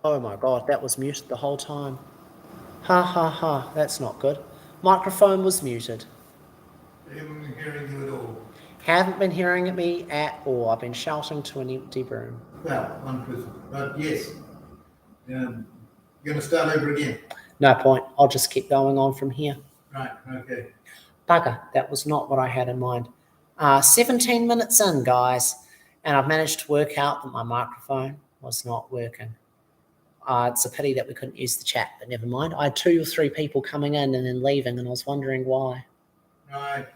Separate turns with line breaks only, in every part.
Oh my God, that was muted the whole time. Ha ha ha, that's not good. Microphone was muted.
I haven't been hearing you at all.
Haven't been hearing me at all. I've been shouting to an empty room.
Well, one person. But yes. You're going to start over again.
No point. I'll just keep going on from here.
Right, okay.
Bugger, that was not what I had in mind. 17 minutes in, guys, and I've managed to work out that my microphone was not working. It's a pity that we couldn't use the chat, but never mind. I had 2 or 3 people coming in and then leaving, and I was wondering why.
Right.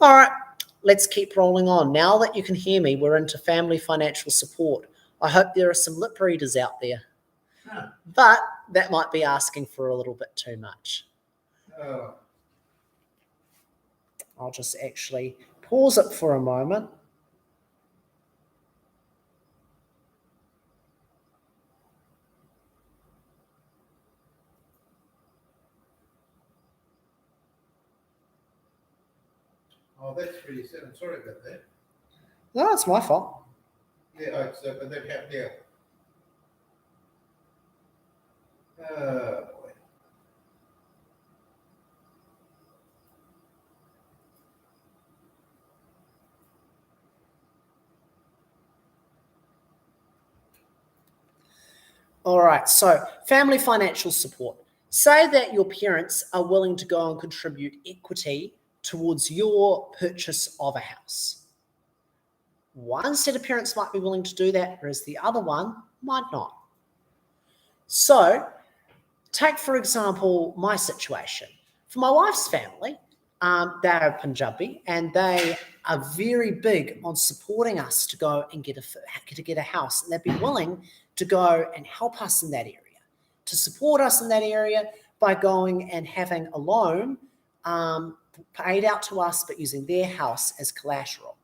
All right, let's keep rolling on. Now that you can hear me, we're into family financial support. I hope there are some lip readers out there, but that might be asking for a little bit too much.
Oh.
I'll just actually pause it for a moment.
Oh, that's pretty sad. I'm sorry about that.
No, it's my fault.
Yeah, but that happened, yeah. Oh, boy.
All right, so family financial support. Say that your parents are willing to go and contribute equity towards your purchase of a house. One set of parents might be willing to do that, whereas the other one might not. So, take, for example, my situation. For my wife's family, they're Punjabi, and they are very big on supporting us to go and get a house. And they'd be willing to go and help us in that area, to support us in that area by going and having a loan paid out to us, but using their house as collateral.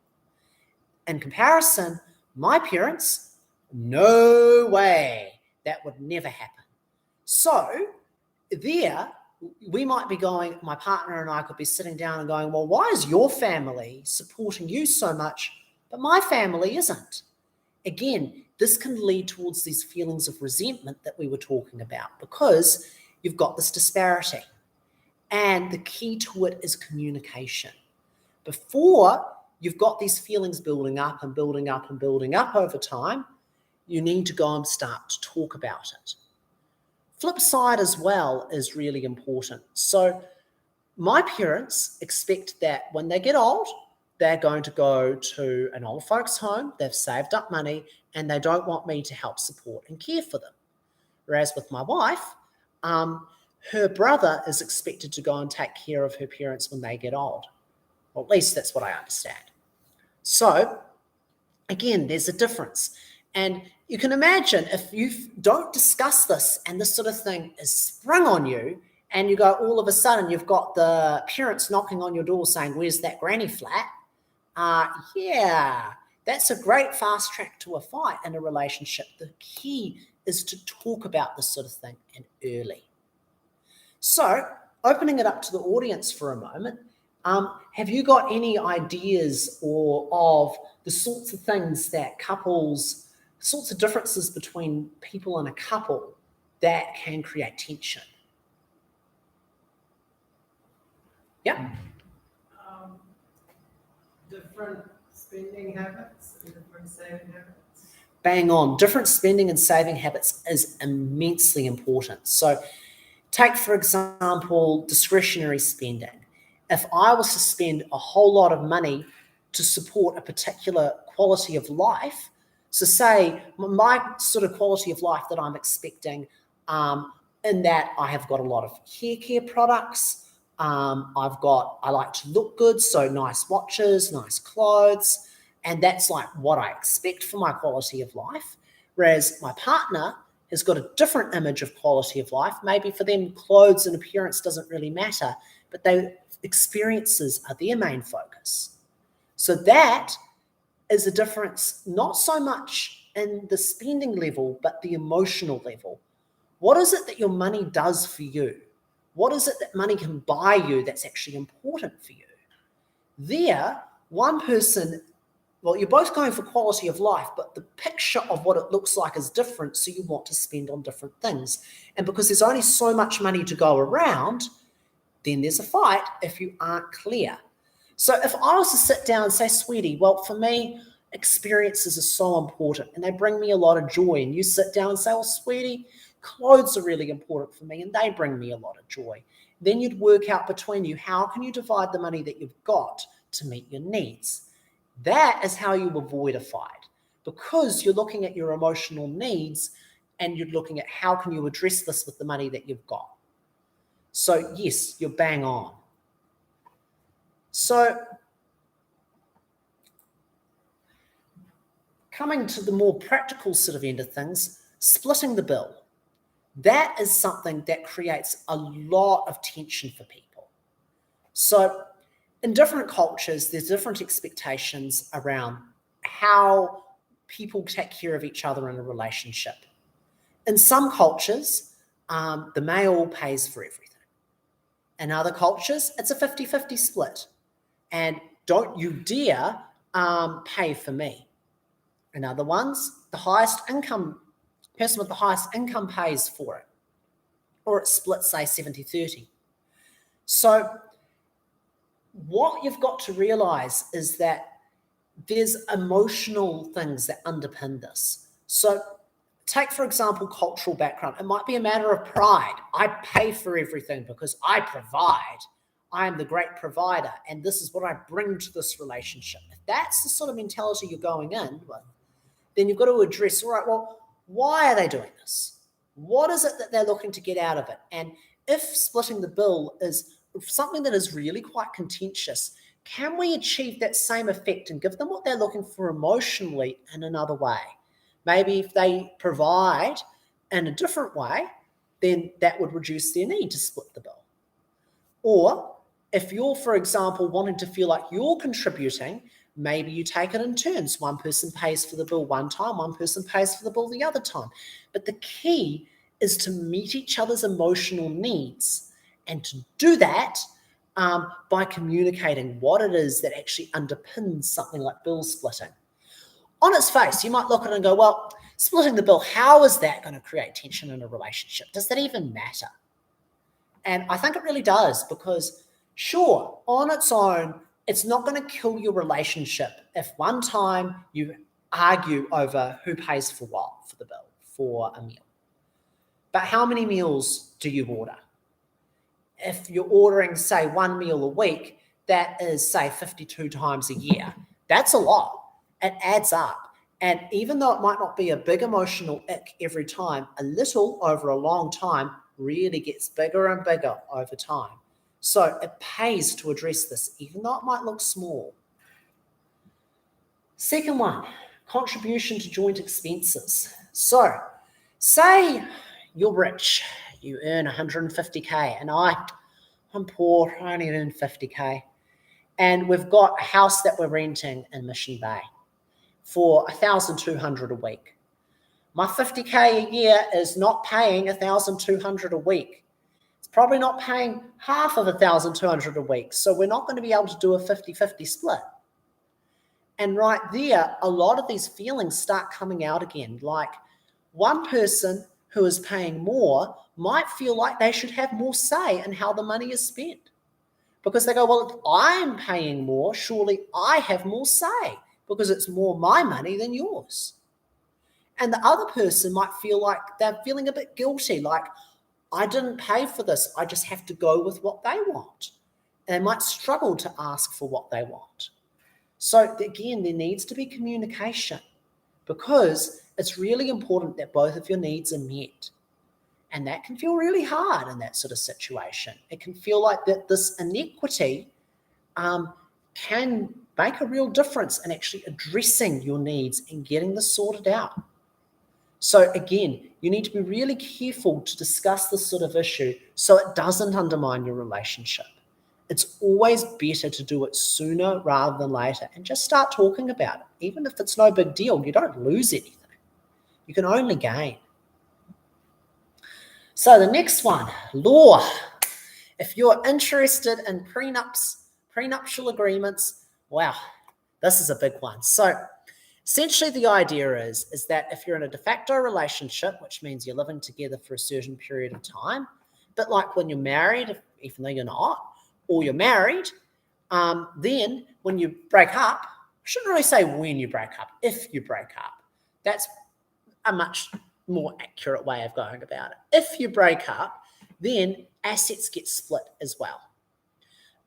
In comparison, my parents, no way, that would never happen. So there, we might be going, my partner and I could be sitting down and going, well, why is your family supporting you so much, but my family isn't? Again, this can lead towards these feelings of resentment that we were talking about because you've got this disparity. And the key to it is communication. Before you've got these feelings building up and building up and building up over time, you need to go and start to talk about it. Flip side as well is really important. So my parents expect that when they get old, they're going to go to an old folks' home, they've saved up money, and they don't want me to help support and care for them. Whereas with my wife, her brother is expected to go and take care of her parents when they get old. Or at least that's what I understand. So, again, there's a difference. And you can imagine if you don't discuss this and this sort of thing is sprung on you, and you go all of a sudden you've got the parents knocking on your door saying, where's that granny flat? Yeah, that's a great fast track to a fight in a relationship. The key is to talk about this sort of thing and early. So, opening it up to the audience for a moment, have you got any ideas or of the sorts of things that couples, sorts of differences between people in a couple that can create tension? Yeah.
Different spending habits and different saving habits.
Bang on. Different spending and saving habits is immensely important. So take, for example, discretionary spending. If I was to spend a whole lot of money to support a particular quality of life, so say my sort of quality of life that I'm expecting, in that I have got a lot of hair care products, I like to look good, so nice watches, nice clothes, and that's like what I expect for my quality of life. Whereas my partner has got a different image of quality of life. Maybe for them, clothes and appearance doesn't really matter, but their experiences are their main focus. So that is a difference, not so much in the spending level, but the emotional level. What is it that your money does for you? What is it that money can buy you that's actually important for you? There, one person well, you're both going for quality of life, but the picture of what it looks like is different, so you want to spend on different things. And because there's only so much money to go around, then there's a fight if you aren't clear. So if I was to sit down and say, sweetie, well, for me, experiences are so important and they bring me a lot of joy. And you sit down and say, well, sweetie, clothes are really important for me and they bring me a lot of joy. Then you'd work out between you, how can you divide the money that you've got to meet your needs? That is how you avoid a fight, because you're looking at your emotional needs and you're looking at how can you address this with the money that you've got. So yes, you're bang on. So coming to the more practical sort of end of things, splitting the bill. That is something that creates a lot of tension for people. So in different cultures, there's different expectations around how people take care of each other in a relationship. In some cultures, the male pays for everything. In other cultures, it's a 50-50 split. And don't you dare pay for me. In other ones, the person with the highest income pays for it. Or it splits, say, 70-30. So what you've got to realize is that there's emotional things that underpin this. So take, for example, cultural background. It might be a matter of pride. I pay for everything because I provide. I am the great provider, and this is what I bring to this relationship. If that's the sort of mentality you're going in with, then you've got to address, all right, well, why are they doing this? What is it that they're looking to get out of it? And if splitting the bill is something that is really quite contentious, can we achieve that same effect and give them what they're looking for emotionally in another way? Maybe if they provide in a different way, then that would reduce their need to split the bill. Or if you're, for example, wanting to feel like you're contributing, maybe you take it in turns. One person pays for the bill one time, one person pays for the bill the other time. But the key is to meet each other's emotional needs, and to do that by communicating what it is that actually underpins something like bill splitting. On its face, you might look at it and go, well, splitting the bill, how is that going to create tension in a relationship? Does that even matter? And I think it really does, because sure, on its own, it's not going to kill your relationship if one time you argue over who pays for what for the bill for a meal. But how many meals do you order? If you're ordering, say, one meal a week, that is, say, 52 times a year. That's a lot. It adds up. And even though it might not be a big emotional ick every time, a little over a long time really gets bigger and bigger over time. So it pays to address this, even though it might look small. Second one, contribution to joint expenses. So say you're rich, you earn 150K, and I'm poor, I only earn 50K. And we've got a house that we're renting in Mission Bay for $1,200 a week. My 50K a year is not paying $1,200 a week. Probably not paying half of $1,200 a week. So we're not going to be able to do a 50-50 split. And right there, a lot of these feelings start coming out again. Like one person who is paying more might feel like they should have more say in how the money is spent. Because they go, well, if I'm paying more, surely I have more say because it's more my money than yours. And the other person might feel like they're feeling a bit guilty, like, I didn't pay for this. I just have to go with what they want. And they might struggle to ask for what they want. So again, there needs to be communication, because it's really important that both of your needs are met. And that can feel really hard in that sort of situation. It can feel like that this inequity can make a real difference in actually addressing your needs and getting this sorted out. So again, you need to be really careful to discuss this sort of issue so it doesn't undermine your relationship. It's always better to do it sooner rather than later, and just start talking about it. Even if it's no big deal, you don't lose anything. You can only gain. So the next one, law. If you're interested in prenuptial agreements, wow, This is a big one. So essentially the idea is that if you're in a de facto relationship, which means you're living together for a certain period of time, but like when you're married, even though you're not, or you're married, then when you break up, I shouldn't really say when you break up, if you break up. That's a much more accurate way of going about it. If you break up, then assets get split as well.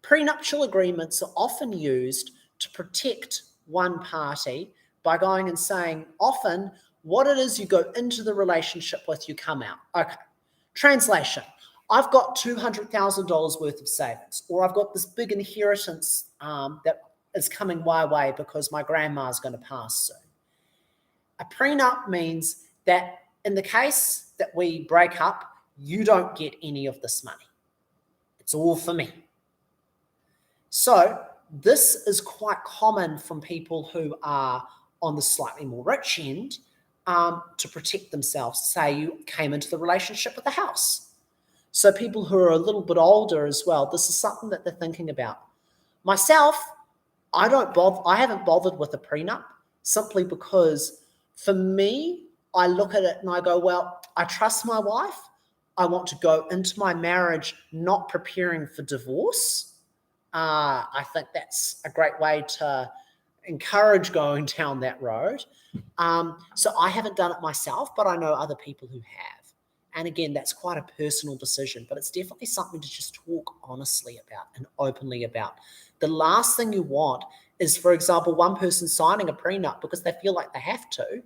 Prenuptial agreements are often used to protect one party by going and saying, often, what it is you go into the relationship with, you come out. Okay. Translation. I've got $200,000 worth of savings, or I've got this big inheritance that is coming my way because my grandma's going to pass soon. A prenup means that in the case that we break up, you don't get any of this money. It's all for me. So this is quite common from people who are on the slightly more rich end to protect themselves. Say you came into the relationship with a house. So people who are a little bit older as well, this is something that they're thinking about. Myself, I haven't bothered with a prenup simply because for me, I look at it and I go, well, I trust my wife. I want to go into my marriage not preparing for divorce. I think that's a great way to encourage going down that road. So I haven't done it myself, but I know other people who have. And again, that's quite a personal decision, but it's definitely something to just talk honestly about and openly about. The last thing you want is, for example, one person signing a prenup because they feel like they have to,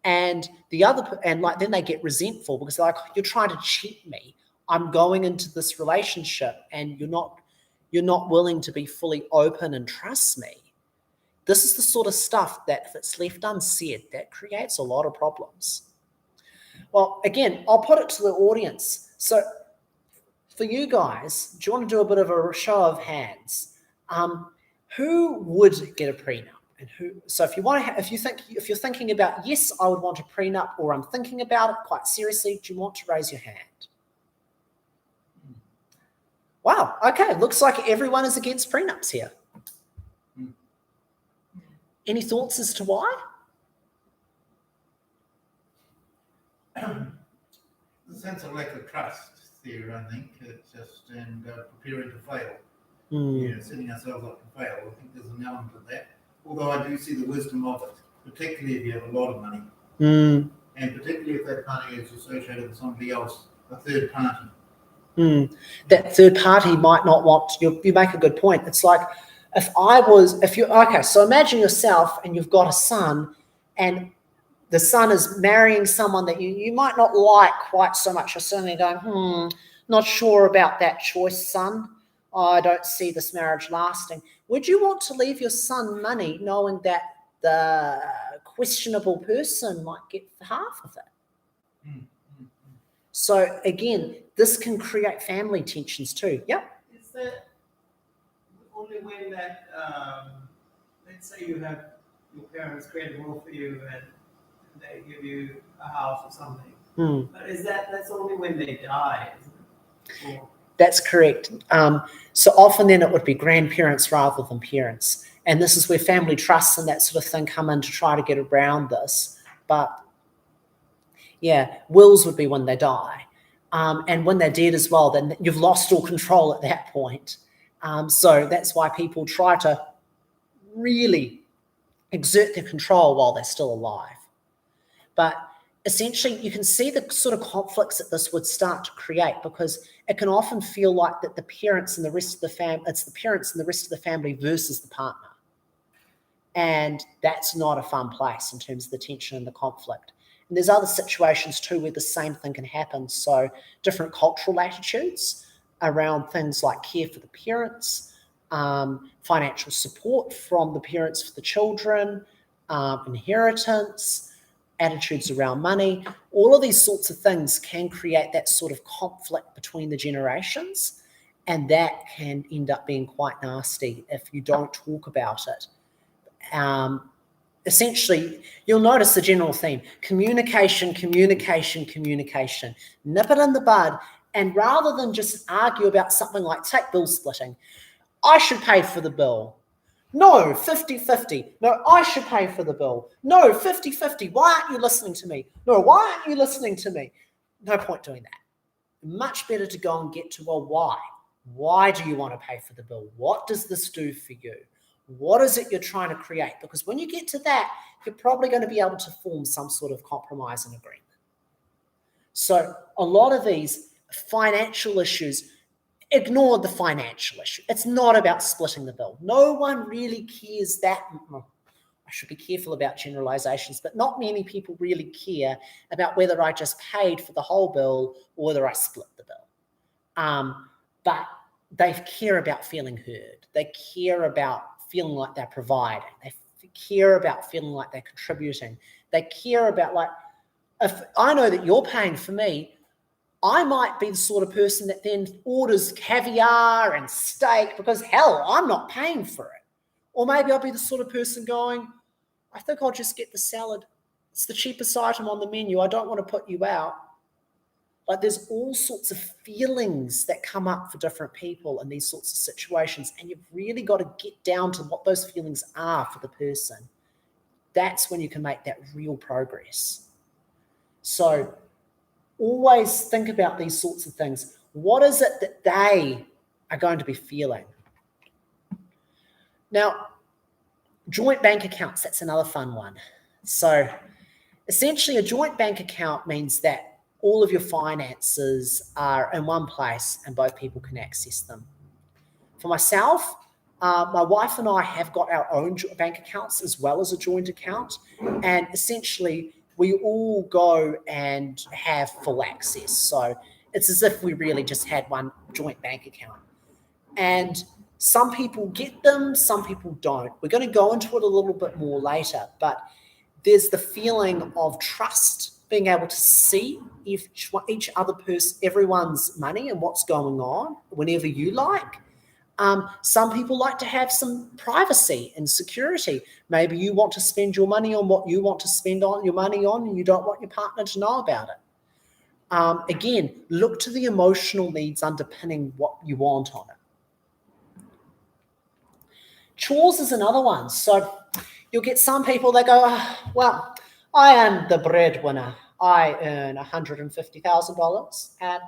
and then they get resentful because they're like, you're trying to cheat me. I'm going into this relationship and you're not willing to be fully open and trust me. This is the sort of stuff that if it's left unsaid, that creates a lot of problems. Well, again, I'll put it to the audience. So for you guys, do you want to do a bit of a show of hands? Who would get a prenup? And who? So if you're thinking about, yes, I would want a prenup, or I'm thinking about it quite seriously, do you want to raise your hand? Wow. Okay. Looks like everyone is against prenups here. Any thoughts as to why?
The sense of lack of trust there, I think, it's just preparing to fail. Setting ourselves up to fail. I think there's an element of that. Although I do see the wisdom of it, particularly if you have a lot of money, and particularly if that money is associated with somebody else, a third party.
That third party might not want. You make a good point. It's like so imagine yourself and you've got a son, and the son is marrying someone that you might not like quite so much. You're certainly going, not sure about that choice, son. I don't see this marriage lasting. Would you want to leave your son money knowing that the questionable person might get half of it? So again, this can create family tensions too. Yep.
Is that only when that, let's say you have your parents create a will for you and they give you a house or something, but that's only when they die, isn't it?
That's correct. So often then it would be grandparents rather than parents. And this is where family trusts and that sort of thing come in to try to get around this. But yeah, wills would be when they die. And when they're dead as well, then you've lost all control at that point. So that's why people try to really exert their control while they're still alive. But essentially, you can see the sort of conflicts that this would start to create, because it can often feel like that the parents and the rest of the family, it's the parents and the rest of the family versus the partner. And that's not a fun place in terms of the tension and the conflict. And there's other situations too where the same thing can happen. So different cultural attitudes around things like care for the parents, financial support from the parents for the children, inheritance, attitudes around money, all of these sorts of things can create that sort of conflict between the generations, and that can end up being quite nasty if you don't talk about it. Essentially, you'll notice the general theme: communication, communication, communication. Nip it in the bud, and rather than just argue about something like, take bill splitting, I should pay for the bill. No, 50-50. No, I should pay for the bill. No, 50-50. Why aren't you listening to me? No, why aren't you listening to me? No point doing that. Much better to go and get to, well, why? Why do you want to pay for the bill? What does this do for you? What is it you're trying to create? Because when you get to that, you're probably going to be able to form some sort of compromise and agreement. So a lot of these financial issues, ignore the financial issue. It's not about splitting the bill. No one really cares that. I should be careful about generalizations, but not many people really care about whether I just paid for the whole bill or whether I split the bill. But they care about feeling heard. They care about feeling like they're providing. They care about feeling like they're contributing. They care about, like, if I know that you're paying for me, I might be the sort of person that then orders caviar and steak because, hell, I'm not paying for it. Or maybe I'll be the sort of person going, I think I'll just get the salad. It's the cheapest item on the menu. I don't want to put you out. Like, there's all sorts of feelings that come up for different people in these sorts of situations, and you've really got to get down to what those feelings are for the person. That's when you can make that real progress. So always think about these sorts of things. What is it that they are going to be feeling? Now, joint bank accounts, that's another fun one. So essentially, a joint bank account means that all of your finances are in one place and both people can access them. For myself, my wife and I have got our own bank accounts as well as a joint account, and essentially we all go and have full access. So it's as if we really just had one joint bank account. And some people get them, some people don't. We're going to go into it a little bit more later, but there's the feeling of trust, being able to see each other person, everyone's money and what's going on whenever you like. Some people like to have some privacy and security. Maybe you want to spend your money on what you want to spend on your money on, and you don't want your partner to know about it. Again, look to the emotional needs underpinning what you want on it. Chores is another one. So you'll get some people that go, well, I am the breadwinner. I earn $150,000 and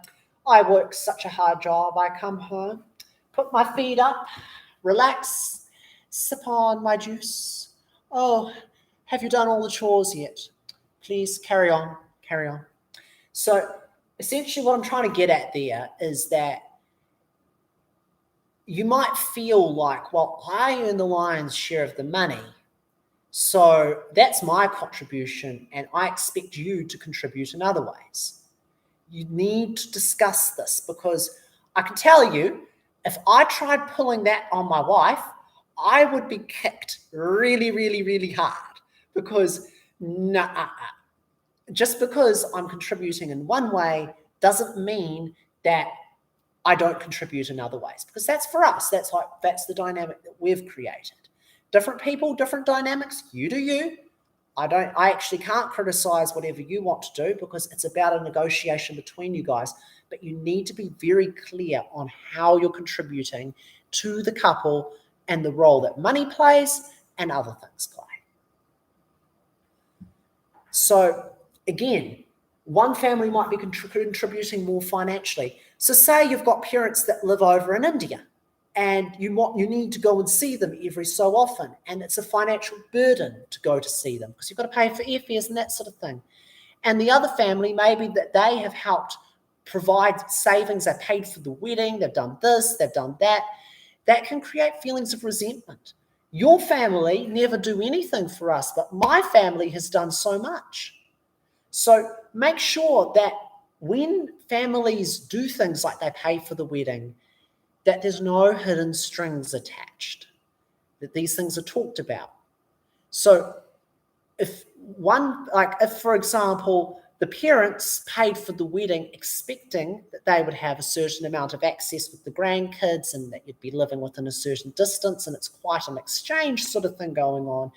I work such a hard job. I come home, put my feet up, relax, sip on my juice. Oh, have you done all the chores yet? Please carry on, carry on. So essentially what I'm trying to get at there is that you might feel like, well, I earn the lion's share of the money, so that's my contribution, and I expect you to contribute in other ways. You need to discuss this, because I can tell you, if I tried pulling that on my wife, I would be kicked really, really, really hard, because just because I'm contributing in one way doesn't mean that I don't contribute in other ways, because that's for us. That's the dynamic that we've created. Different people, different dynamics. You do you. I actually can't criticize whatever you want to do, because it's about a negotiation between you guys. But you need to be very clear on how you're contributing to the couple and the role that money plays and other things play. So again, one family might be contributing more financially. So say you've got parents that live over in India, and you need to go and see them every so often, and it's a financial burden to go to see them because you've got to pay for airfares and that sort of thing. And the other family, maybe that they have helped provide savings, they paid for the wedding, they've done this, they've done that. That can create feelings of resentment. Your family never do anything for us, but my family has done so much. So make sure that when families do things like they pay for the wedding, that there's no hidden strings attached, that these things are talked about. So if for example, the parents paid for the wedding expecting that they would have a certain amount of access with the grandkids and that you'd be living within a certain distance, and it's quite an exchange sort of thing going on,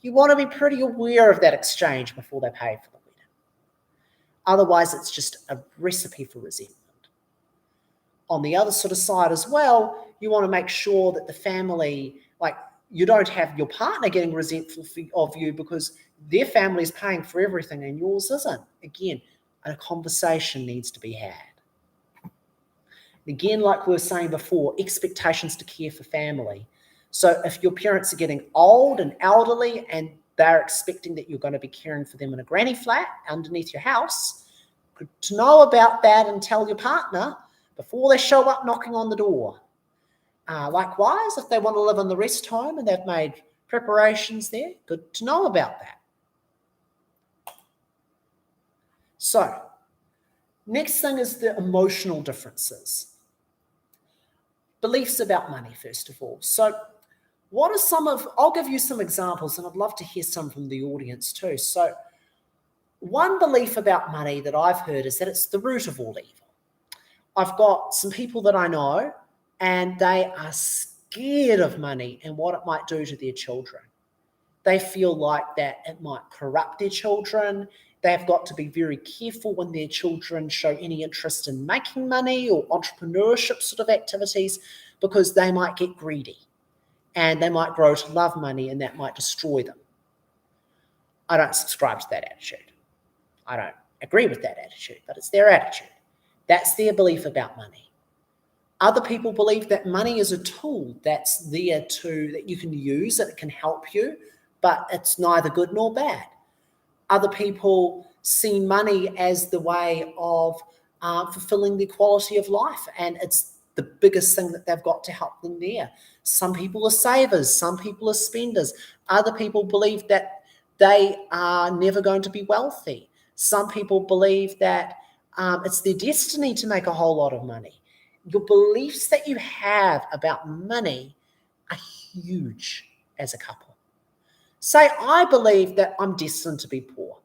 you want to be pretty aware of that exchange before they pay for the wedding. Otherwise, it's just a recipe for resentment. On the other sort of side as well, you want to make sure that the family, you don't have your partner getting resentful of you because their family is paying for everything and yours isn't. Again, a conversation needs to be had. Again, like we were saying before, expectations to care for family. So if your parents are getting old and elderly and they're expecting that you're going to be caring for them in a granny flat underneath your house, good to know about that and tell your partner before they show up knocking on the door. Likewise, if they want to live in the rest home and they've made preparations there, good to know about that. So, next thing is the emotional differences. Beliefs about money, first of all. So, what are I'll give you some examples and I'd love to hear some from the audience too. So, one belief about money that I've heard is that it's the root of all evil. I've got some people that I know and they are scared of money and what it might do to their children. They feel like that it might corrupt their children. They've got to be very careful when their children show any interest in making money or entrepreneurship sort of activities because they might get greedy and they might grow to love money and that might destroy them. I don't subscribe to that attitude. I don't agree with that attitude, but it's their attitude. That's their belief about money. Other people believe that money is a tool that's there that you can use, that it can help you, but it's neither good nor bad. Other people see money as the way of fulfilling their quality of life, and it's the biggest thing that they've got to help them there. Some people are savers, some people are spenders. Other people believe that they are never going to be wealthy. Some people believe that it's their destiny to make a whole lot of money. Your beliefs that you have about money are huge as a couple. Say, I believe that I'm destined to be poor.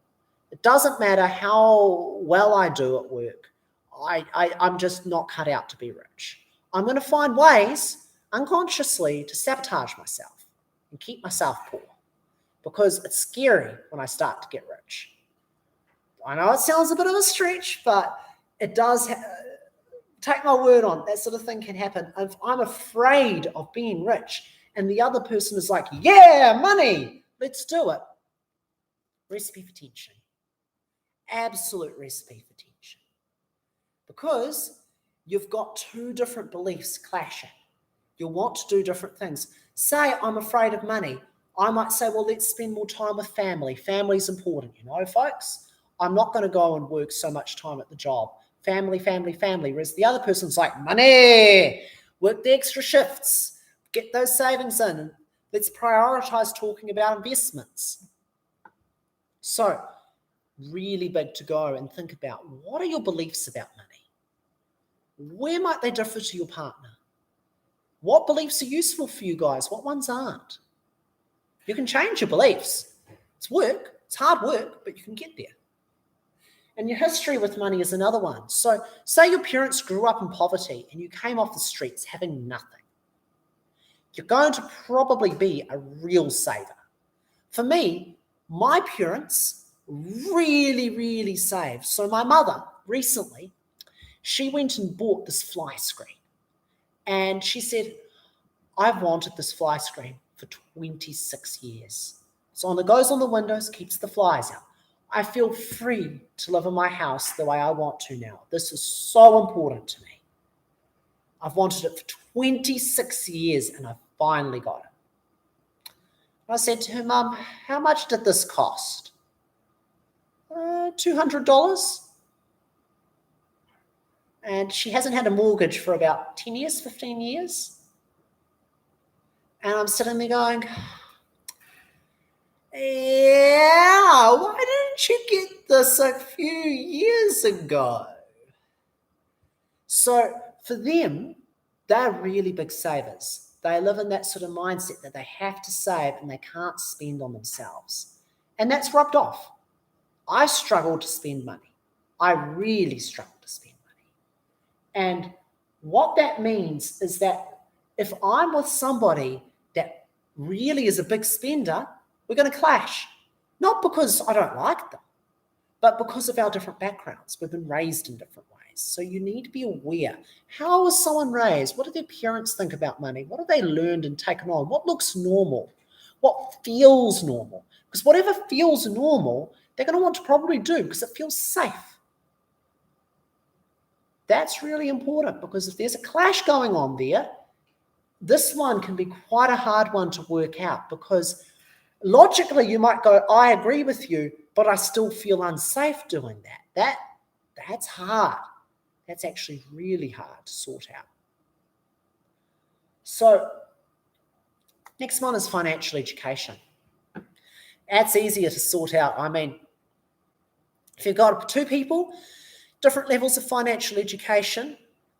It doesn't matter how well I do at work. I'm just not cut out to be rich. I'm going to find ways unconsciously to sabotage myself and keep myself poor because it's scary when I start to get rich. I know it sounds a bit of a stretch, but it does. Take my word on it, that sort of thing can happen. If I'm afraid of being rich and the other person is like, yeah, money, let's do it. Recipe for tension. Absolute recipe for tension. Because you've got two different beliefs clashing. You want to do different things. Say I'm afraid of money. I might say, well, let's spend more time with family. Family's important, folks. I'm not going to go and work so much time at the job. Family, family, family. Whereas the other person's like, money, work the extra shifts, get those savings in. Let's prioritize talking about investments. So, really big to go and think about, what are your beliefs about money? Where might they differ to your partner? What beliefs are useful for you guys? What ones aren't? You can change your beliefs. It's work. It's hard work, but you can get there. And your history with money is another one. So say your parents grew up in poverty and you came off the streets having nothing. You're going to probably be a real saver. For me, my parents really, really saved. So my mother recently, she went and bought this fly screen. And she said, I've wanted this fly screen for 26 years. So it goes on the windows, keeps the flies out. I feel free to live in my house the way I want to now. This is so important to me. I've wanted it for 26 years and I finally got it. I said to her, Mum, how much did this cost? $200. And she hasn't had a mortgage for about 10 years, 15 years. And I'm sitting there going, yeah, why didn't you get this a few years ago? So for them, they're really big savers. They live in that sort of mindset that they have to save and they can't spend on themselves. And that's rubbed off. I struggle to spend money. I really struggle to spend money. And what that means is that if I'm with somebody that really is a big spender, we're going to clash. Not because I don't like them, but because of our different backgrounds. We've been raised in different ways. So you need to be aware. How was someone raised? What do their parents think about money? What have they learned and taken on? What looks normal? What feels normal? Because whatever feels normal, they're going to want to probably do because it feels safe. That's really important, because if there's a clash going on there, this one can be quite a hard one to work out, because logically you might go, I agree with you, but I still feel unsafe doing that. That's hard. That's actually really hard to sort out. So next one is financial education. That's easier to sort out. I mean, if you've got two people, different levels of financial education,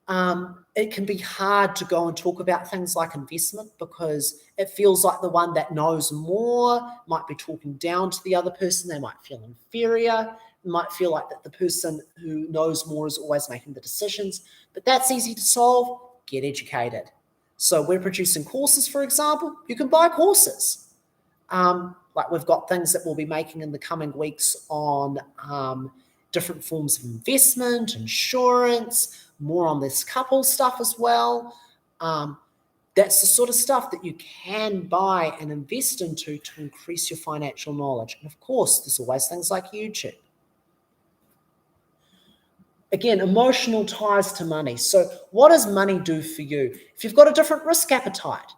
it can be hard to go and talk about things like investment, because it feels like the one that knows more might be talking down to the other person. They might feel inferior. It might feel like that the person who knows more is always making the decisions. But that's easy to solve. Get educated. So we're producing courses, for example. You can buy courses. Like we've got things that we'll be making in the coming weeks on different forms of investment, insurance, more on this couple stuff as well. That's the sort of stuff that you can buy and invest into to increase your financial knowledge. And of course, there's always things like YouTube. Again, emotional ties to money. So what does money do for you? If you've got a different risk appetite,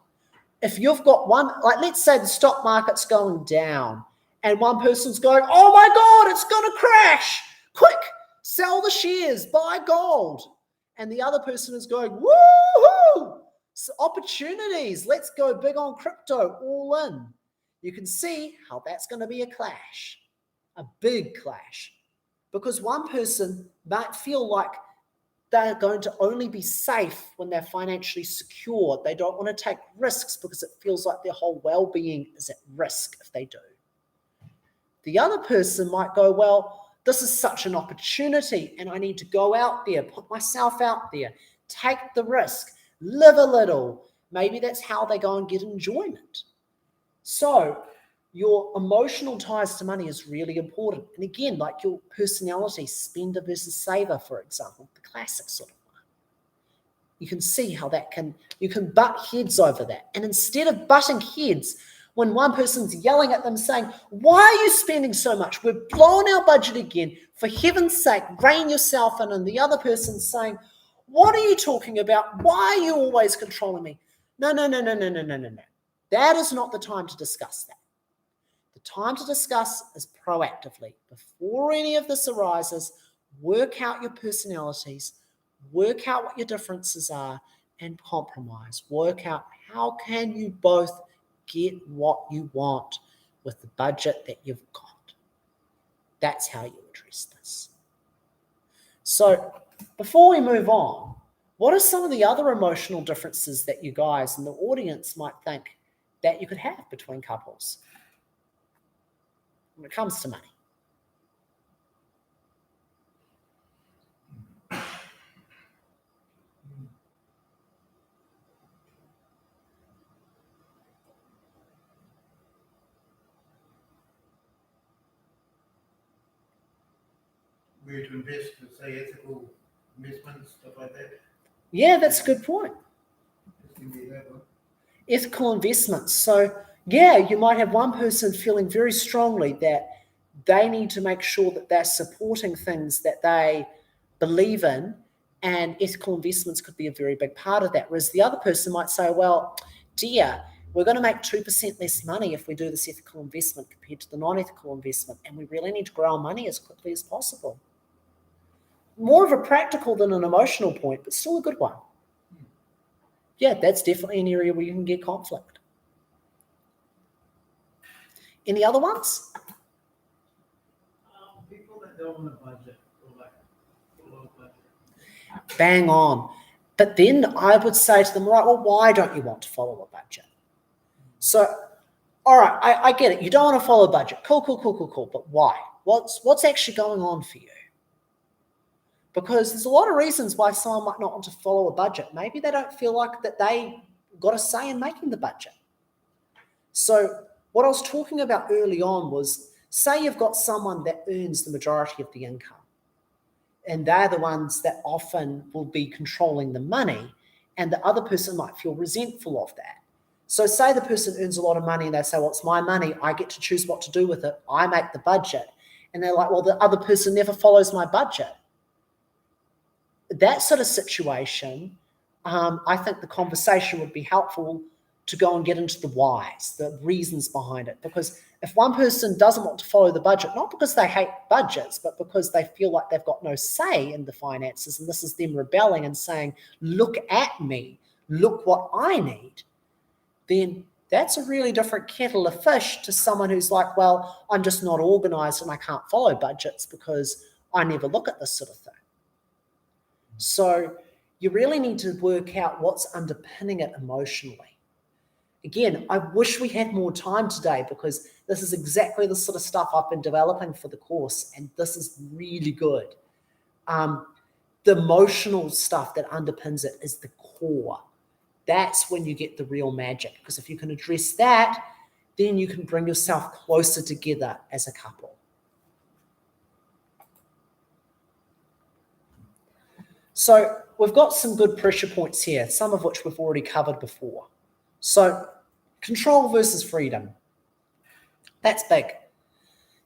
if you've got one, like let's say the stock market's going down and one person's going, oh my God, it's going to crash. Quick, sell the shares, buy gold. And the other person is going, woohoo, so opportunities, let's go big on crypto, all in. You can see how that's going to be a clash, a big clash. Because one person might feel like they're going to only be safe when they're financially secure. They don't want to take risks because it feels like their whole well-being is at risk if they do. The other person might go, well, this is such an opportunity and I need to go out there, put myself out there, take the risk, live a little. Maybe that's how they go and get enjoyment. So your emotional ties to money is really important. And again, like your personality, spender versus saver, for example, the classic sort of one. You can see how you can butt heads over that. And instead of butting heads, when one person's yelling at them saying, why are you spending so much? We're blowing our budget again. For heaven's sake, rein yourself in. And the other person's saying, what are you talking about? Why are you always controlling me? No. That is not the time to discuss that. The time to discuss is proactively. Before any of this arises, work out your personalities, work out what your differences are, and compromise. Work out how can you both get what you want with the budget that you've got. That's how you address this. So before we move on, what are some of the other emotional differences that you guys and the audience might think that you could have between couples when it comes to money?
Where to invest, say ethical investments, stuff like that.
Yeah, that's a good point.
That one.
Ethical investments. So yeah, you might have one person feeling very strongly that they need to make sure that they're supporting things that they believe in, and ethical investments could be a very big part of that. Whereas the other person might say, well, dear, we're going to make 2% less money if we do this ethical investment compared to the non-ethical investment, and we really need to grow our money as quickly as possible. More of a practical than an emotional point, but still a good one. Yeah, that's definitely an area where you can get conflict. Any other ones?
People that don't want a budget or like a low budget.
Bang on. But then I would say to them, right, well, why don't you want to follow a budget? So, all right, I get it. You don't want to follow a budget. Cool. But why? What's actually going on for you? Because there's a lot of reasons why someone might not want to follow a budget. Maybe they don't feel like that they got a say in making the budget. So what I was talking about early on was, say you've got someone that earns the majority of the income. and they're the ones that often will be controlling the money, and the other person might feel resentful of that. So say the person earns a lot of money and they say, well, it's my money, I get to choose what to do with it, I make the budget. And they're like, well, the other person never follows my budget. That sort of situation, I think the conversation would be helpful to go and get into the whys, the reasons behind it. Because if one person doesn't want to follow the budget, not because they hate budgets, but because they feel like they've got no say in the finances, and this is them rebelling and saying, look at me, look what I need, then that's a really different kettle of fish to someone who's like, well, I'm just not organized and I can't follow budgets because I never look at this sort of thing. So you really need to work out what's underpinning it emotionally. Again, I wish we had more time today because this is exactly the sort of stuff I've been developing for the course, and this is really good. The emotional stuff that underpins it is the core. That's when you get the real magic, because if you can address that, then you can bring yourself closer together as a couple. So we've got some good pressure points here, some of which we've already covered before. So control versus freedom. That's big.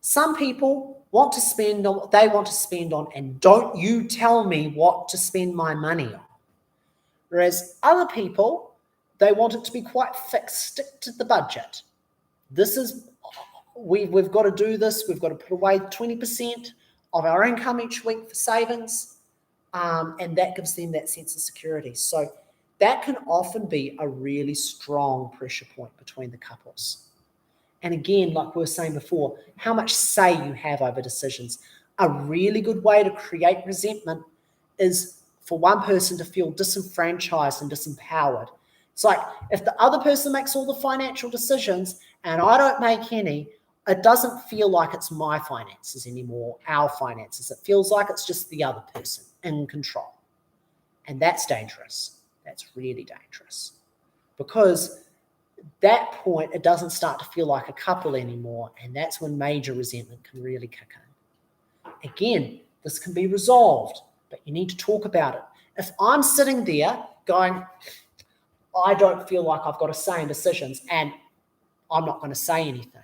Some people want to spend on what they want to spend on, and don't you tell me what to spend my money on. Whereas other people, they want it to be quite fixed, stick to the budget. This is, we've got to do this, we've got to put away 20% of our income each week for savings, and that gives them that sense of security. So that can often be a really strong pressure point between the couples. And again, like we were saying before, how much say you have over decisions. A really good way to create resentment is for one person to feel disenfranchised and disempowered. It's like, if the other person makes all the financial decisions and I don't make any, it doesn't feel like it's my finances anymore, our finances. It feels like it's just the other person in control. And that's dangerous. That's really dangerous. Because at that point, it doesn't start to feel like a couple anymore. And that's when major resentment can really kick in. Again, this can be resolved, but you need to talk about it. If I'm sitting there going, I don't feel like I've got a say in decisions, and I'm not going to say anything.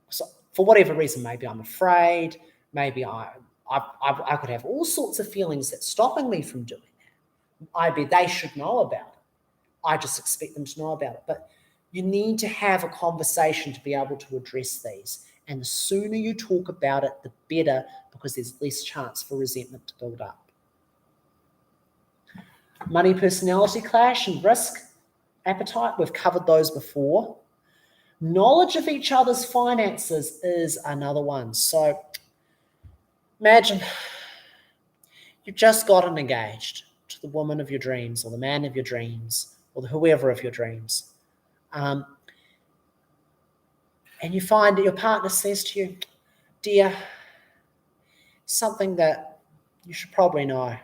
So for whatever reason, maybe I'm afraid, maybe I could have all sorts of feelings that's stopping me from doing that. Maybe they should know about it. I just expect them to know about it. But you need to have a conversation to be able to address these. And the sooner you talk about it, the better, because there's less chance for resentment to build up. Money personality clash and risk appetite, we've covered those before. Knowledge of each other's finances is another one. So imagine you've just gotten engaged to the woman of your dreams, or the man of your dreams, or the whoever of your dreams. And you find that your partner says to you, dear, something that you should probably know.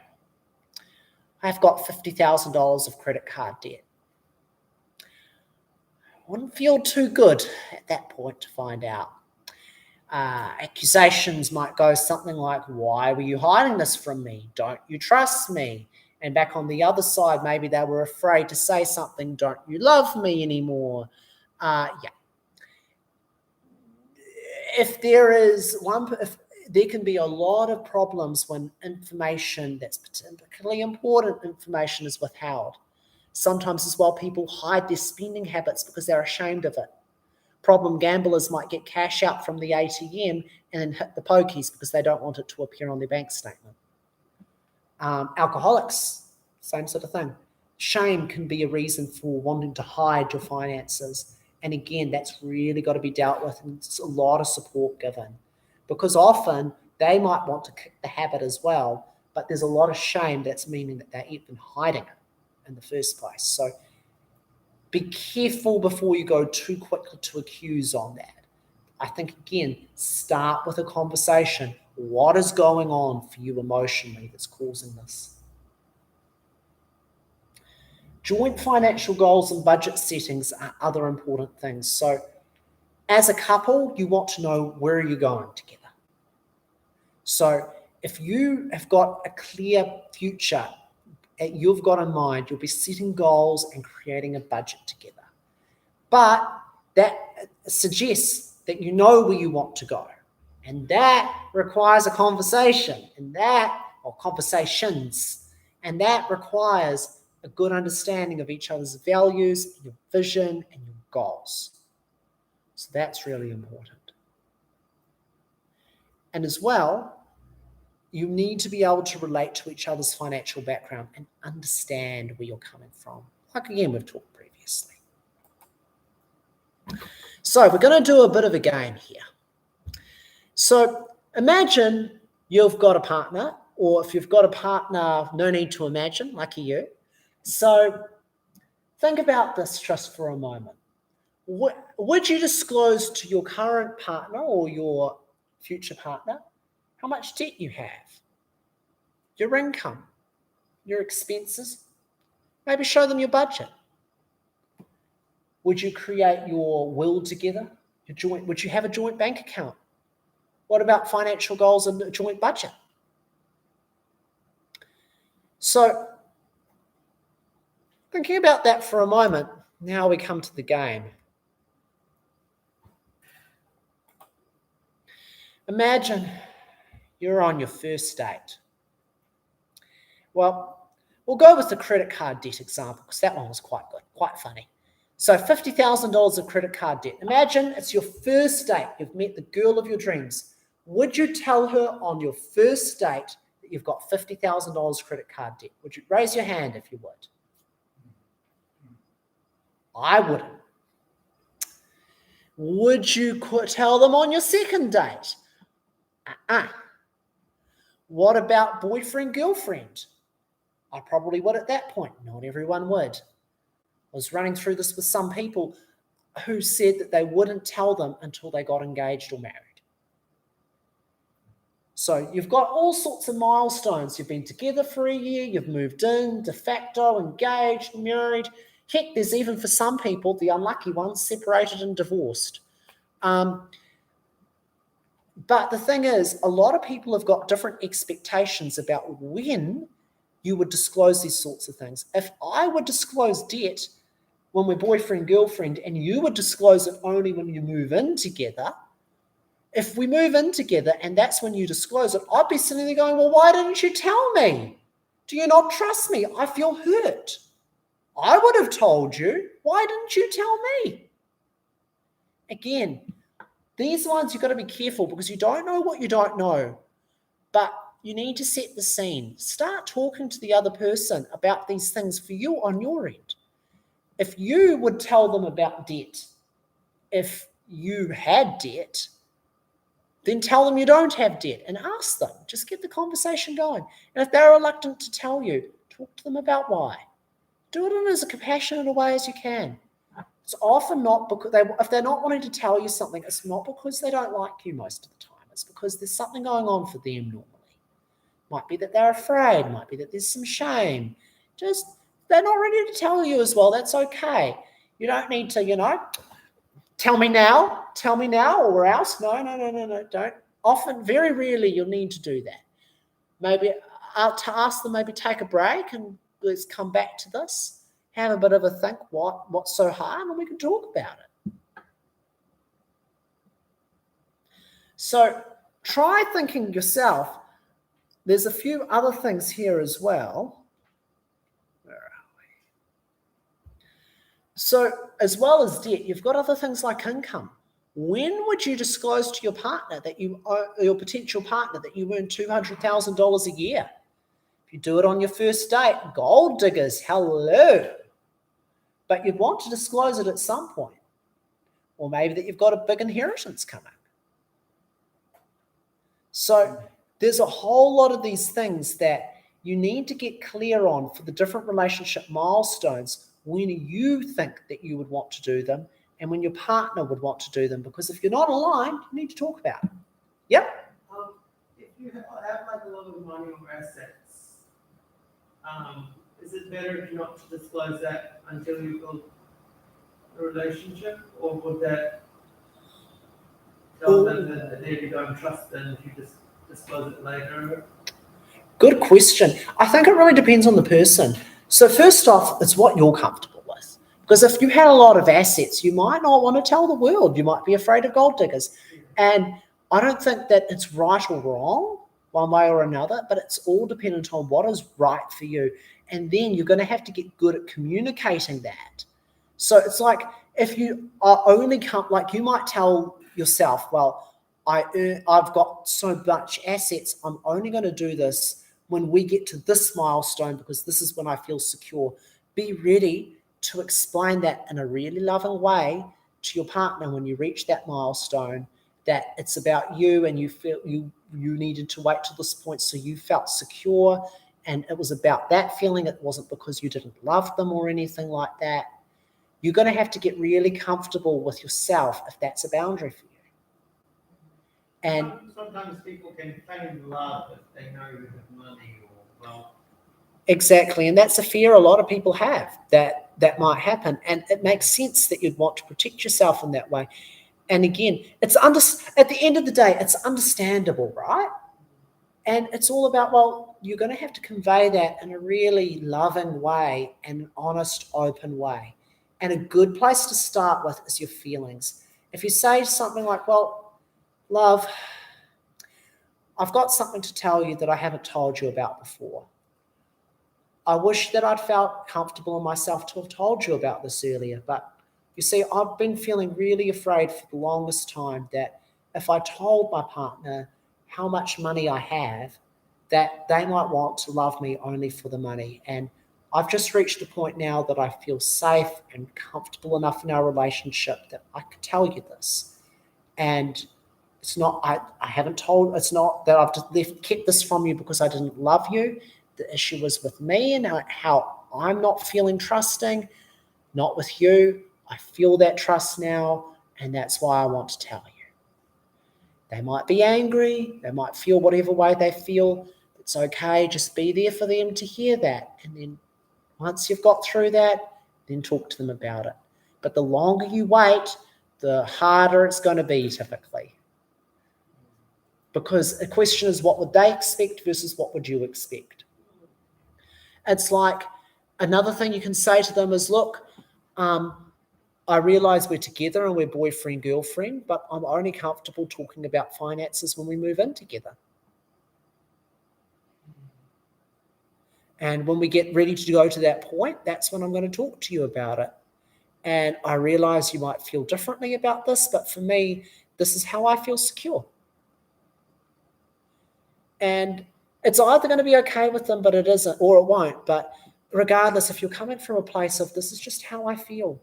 I've got $50,000 of credit card debt. Wouldn't feel too good at that point to find out. Accusations might go something like, why were you hiding this from me? Don't you trust me? And back on the other side, maybe they were afraid to say something, don't you love me anymore? If there can be a lot of problems when information that's particularly important information is withheld. Sometimes as well, people hide their spending habits because they're ashamed of it. Problem gamblers might get cash out from the ATM and then hit the pokies because they don't want it to appear on their bank statement. Alcoholics, same sort of thing. Shame can be a reason for wanting to hide your finances. And again, that's really got to be dealt with, and it's a lot of support given. Because often they might want to kick the habit as well, but there's a lot of shame that's meaning that they're even hiding it in the first place. So be careful before you go too quickly to accuse on that. I think, again, start with a conversation. What is going on for you emotionally that's causing this? Joint financial goals and budget settings are other important things. So as a couple, you want to know where you're going together. So if you have got a clear future you've got in mind, you'll be setting goals and creating a budget together. But that suggests that you know where you want to go. And that requires a conversation, or conversations. And that requires a good understanding of each other's values, your vision, and your goals. So that's really important. And as well, you need to be able to relate to each other's financial background and understand where you're coming from. Like, again, we've talked previously. So we're going to do a bit of a game here. So imagine you've got a partner, or if you've got a partner, no need to imagine, lucky you. So think about this just for a moment. Would you disclose to your current partner or your future partner how much debt you have, your income, your expenses? Maybe show them your budget. Would you create your will together? Would you have a joint bank account? What about financial goals and a joint budget? So, thinking about that for a moment, now we come to the game. Imagine you're on your first date. Well, we'll go with the credit card debt example because that one was quite good, quite funny. So $50,000 of credit card debt. Imagine it's your first date. You've met the girl of your dreams. Would you tell her on your first date that you've got $50,000 credit card debt? Would you raise your hand if you would? I wouldn't. Would you tell them on your second date? What about boyfriend, girlfriend? I probably would at that point. Not everyone would. I was running through this with some people who said that they wouldn't tell them until they got engaged or married. So you've got all sorts of milestones. You've been together for a year, you've moved in, de facto, engaged, married. Heck, there's even for some people, the unlucky ones, separated and divorced. But the thing is, a lot of people have got different expectations about when you would disclose these sorts of things. If I would disclose debt when we're boyfriend, girlfriend, and you would disclose it only when you move in together, if we move in together and that's when you disclose it, I'd be sitting there going, well, why didn't you tell me? Do you not trust me? I feel hurt. I would have told you. Why didn't you tell me? Again, these ones you've got to be careful because you don't know what you don't know, but you need to set the scene. Start talking to the other person about these things for you on your end. If you would tell them about debt, if you had debt, then tell them you don't have debt and ask them. Just get the conversation going. And if they're reluctant to tell you, talk to them about why. Do it in as compassionate a way as you can. It's often not because if they're not wanting to tell you something, it's not because they don't like you most of the time. It's because there's something going on for them normally. Might be that they're afraid. Might be that there's some shame. Just they're not ready to tell you as well. That's okay. You don't need to, tell me now or else. No. Don't. Often, very rarely, you'll need to do that. Maybe to ask them, maybe take a break and let's come back to this. Have a bit of a think, what's so hard, and we can talk about it. So try thinking yourself. There's a few other things here as well. Where are we? So as well as debt, you've got other things like income. When would you disclose to your partner that your potential partner that you earn $200,000 a year? If you do it on your first date, gold diggers, hello. But you'd want to disclose it at some point. Or maybe that you've got a big inheritance coming. So there's a whole lot of these things that you need to get clear on for the different relationship milestones when you think that you would want to do them and when your partner would want to do them. Because if you're not aligned, you need to talk about it. Yep.
If you have like a lot of money or assets, is it better not to disclose that until you build a relationship, or would that tell them that they don't trust them if you just disclose it later?
Good question. I think it really depends on the person. So first off, it's what you're comfortable with. Because if you had a lot of assets, you might not want to tell the world. You might be afraid of gold diggers. And I don't think that it's right or wrong one way or another, but it's all dependent on what is right for you. And then you're going to have to get good at communicating that. So it's like if you are only like you might tell yourself, well, I've got so much assets, I'm only going to do this when we get to this milestone because this is when I feel secure. Be ready to explain that in a really loving way to your partner when you reach that milestone, that it's about you and you feel you needed to wait till this point so you felt secure and it was about that feeling. It wasn't because you didn't love them or anything like that. You're going to have to get really comfortable with yourself if that's a boundary for you. And
sometimes people can feign love if they know you have money or wealth. Exactly,
and that's a fear a lot of people have, that might happen. And it makes sense that you'd want to protect yourself in that way. And again, at the end of the day, it's understandable, right? And it's all about, well, you're going to have to convey that in a really loving way and an honest, open way. And a good place to start with is your feelings. If you say something like, well, love, I've got something to tell you that I haven't told you about before. I wish that I'd felt comfortable in myself to have told you about this earlier, but you see, I've been feeling really afraid for the longest time that if I told my partner how much money I have, that they might want to love me only for the money. And I've just reached the point now that I feel safe and comfortable enough in our relationship that I can tell you this. And it's not, it's not that I've kept this from you because I didn't love you. The issue was with me and how I'm not feeling trusting, not with you. I feel that trust now, and that's why I want to tell you. They might be angry. They might feel whatever way they feel. It's okay. Just be there for them to hear that. And then once you've got through that, then talk to them about it. But the longer you wait, the harder it's going to be typically. Because the question is, what would they expect versus what would you expect? It's like another thing you can say to them is, look, I realize we're together and we're boyfriend, girlfriend, but I'm only comfortable talking about finances when we move in together. And when we get ready to go to that point, that's when I'm going to talk to you about it. And I realize you might feel differently about this, but for me, this is how I feel secure. And it's either going to be okay with them, but it isn't, or it won't. But regardless, if you're coming from a place of this is just how I feel,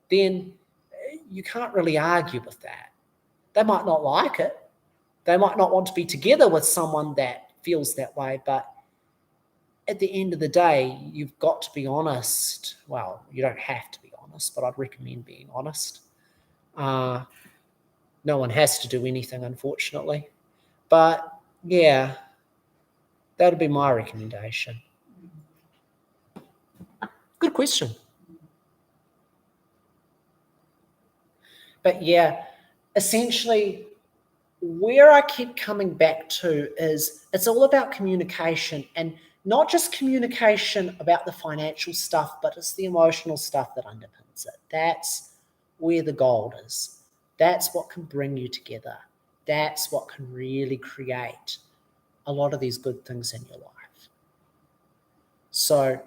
then you can't really argue with that. They might not like it. They might not want to be together with someone that feels that way, but at the end of the day, you've got to be honest. Well, you don't have to be honest, but I'd recommend being honest. No one has to do anything, unfortunately. But yeah, that would be my recommendation. Good question. But yeah, essentially, where I keep coming back to is it's all about communication, and not just communication about the financial stuff, but it's the emotional stuff that underpins it. That's where the gold is. That's what can bring you together. That's what can really create a lot of these good things in your life. So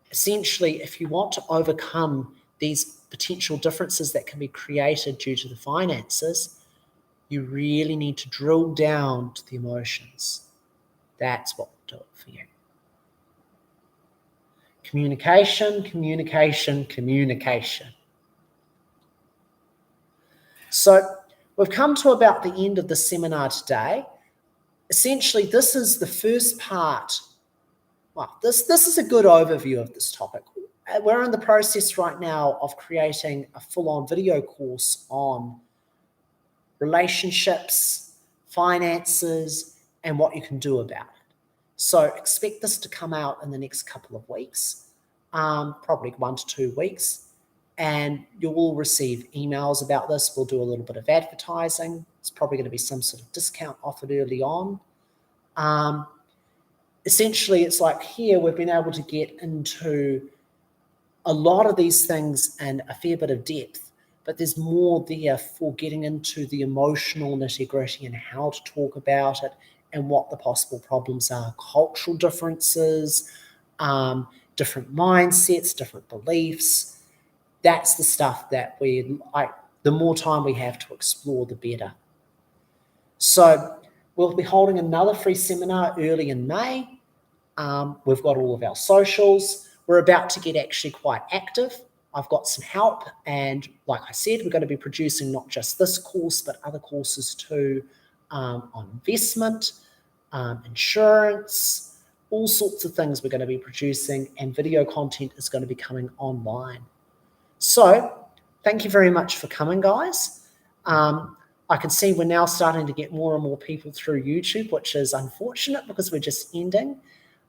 essentially, if you want to overcome these potential differences that can be created due to the finances, you really need to drill down to the emotions. That's what will do it for you. Communication, communication, communication. So we've come to about the end of the seminar today. Essentially, this is the first part. Well, this is a good overview of this topic. We're in the process right now of creating a full-on video course on relationships, finances, and what you can do about it. So expect this to come out in the next couple of weeks, probably 1 to 2 weeks, and you will receive emails about this. We'll do a little bit of advertising. It's probably going to be some sort of discount offered early on. Essentially, it's like here we've been able to get into a lot of these things in a fair bit of depth, but there's more there for getting into the emotional nitty-gritty and how to talk about it and what the possible problems are, cultural differences, different mindsets, different beliefs. That's the stuff that the more time we have to explore, the better. So we'll be holding another free seminar early in May. We've got all of our socials. We're about to get actually quite active. I've got some help, and like I said, we're going to be producing not just this course, but other courses too, on investment, insurance, all sorts of things we're going to be producing, and video content is going to be coming online. So thank you very much for coming, guys. I can see we're now starting to get more and more people through YouTube, which is unfortunate because we're just ending.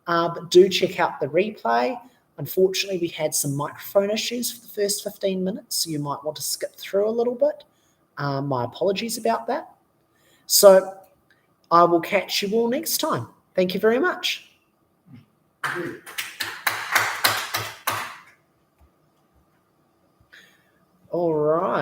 But do check out the replay. Unfortunately, we had some microphone issues for the first 15 minutes, so you might want to skip through a little bit. My apologies about that. So I will catch you all next time. Thank you very much. All right.